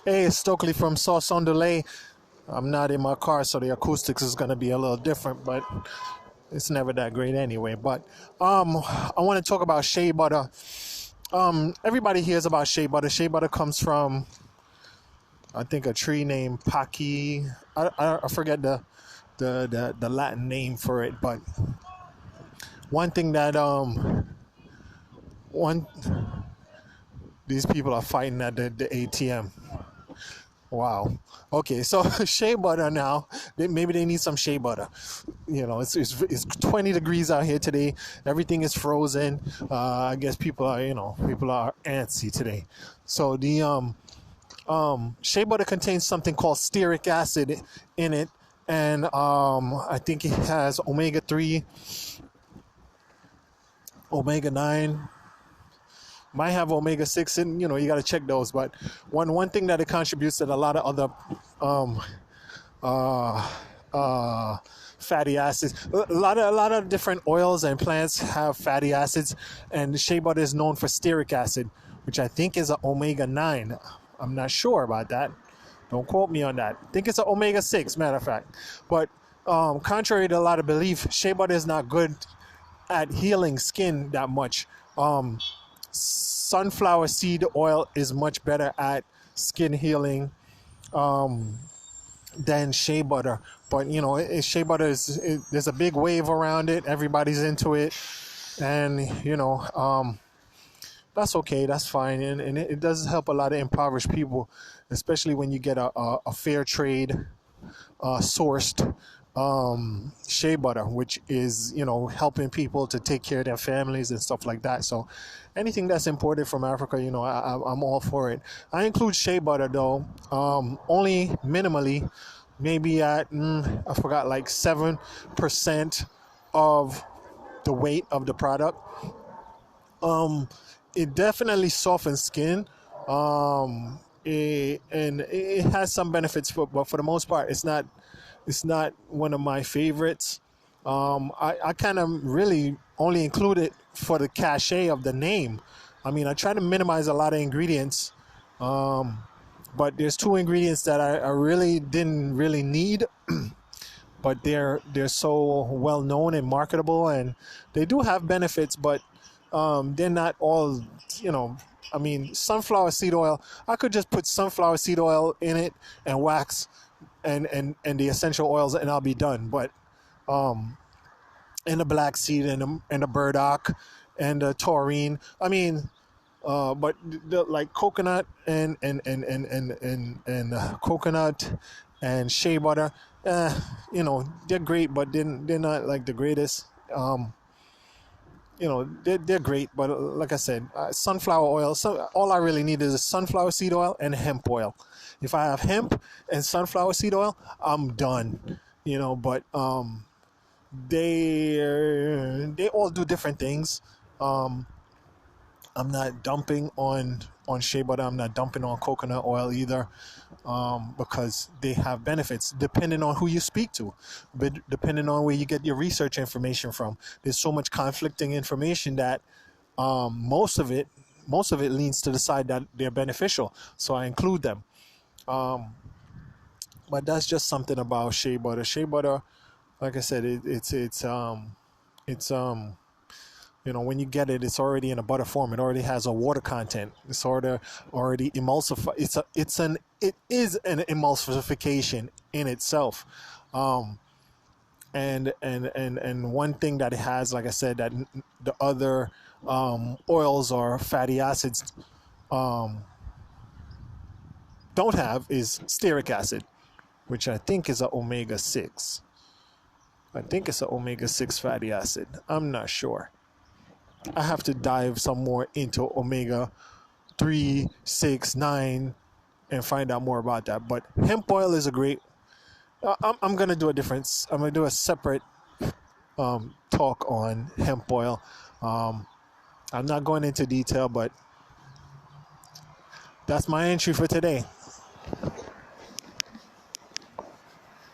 Hey, it's Stokely from Sauce on Delay. I'm not in my car, so the acoustics is going to be a little different, but it's never that great anyway. But I want to talk about shea butter. Everybody hears about shea butter. Shea butter comes from, I think, a tree named Paki. I forget the Latin name for it, but one thing that one these people are fighting at the ATM. Wow. Okay, so shea butter now. Maybe they need some shea butter. You know, it's 20 degrees out here today. Everything is frozen. I guess people are antsy today. So the shea butter contains something called stearic acid in it, and I think it has omega 3, omega 9. Might have omega 6, and you got to check those. But one thing that it contributes that a lot of other um, uh, uh, fatty acids, a lot of different oils and plants have fatty acids, and shea butter is known for stearic acid, which I think is an omega 9. I'm not sure about that. Don't quote me on that. I think it's an omega 6, matter of fact. But contrary to a lot of belief, shea butter is not good at healing skin that much. Sunflower seed oil is much better at skin healing than shea butter. But shea butter there's a big wave around it. Everybody's into it, and that's okay. That's fine, and it does help a lot of impoverished people, especially when you get a fair trade sourced shea butter, which is helping people to take care of their families and stuff like that. So anything that's imported from Africa, I'm all for it. I include shea butter though, only minimally, maybe at I forgot, like 7% of the weight of the product. It definitely softens skin. And it has some benefits, but for the most part, it's not one of my favorites. I kind of really only include it for the cachet of the name. I mean, I try to minimize a lot of ingredients, but there's two ingredients that I really didn't really need, but they're so well known and marketable, and they do have benefits, but they're not all. I mean, sunflower seed oil. I could just put sunflower seed oil in it and wax and the essential oils, and I'll be done. But and the black seed and the burdock and the taurine. I mean, but like coconut and coconut and shea butter, they're great, but they're not like the greatest. They're great, but like I said, sunflower oil. So all I really need is a sunflower seed oil and hemp oil. If I have hemp and sunflower seed oil, I'm done. But they all do different things. I'm not dumping on shea butter. I'm not dumping on coconut oil either, because they have benefits depending on who you speak to, but depending on where you get your research information from. There's so much conflicting information that most of it leans to the side that they're beneficial. So I include them. But that's just something about shea butter. Shea butter, like I said, it's when you get it, it's already in a butter form. It already has a water content. It's already emulsified. It is an emulsification in itself. And one thing that it has, like I said, that the other oils or fatty acids don't have is stearic acid, which I think is an omega 6. I think it's an omega 6 fatty acid. I'm not sure. I have to dive some more into omega 3, 6, 9 and find out more about that. But hemp oil is a great. I'm gonna do a difference. I'm gonna do a separate talk on hemp oil. I'm not going into detail, but that's my entry for today.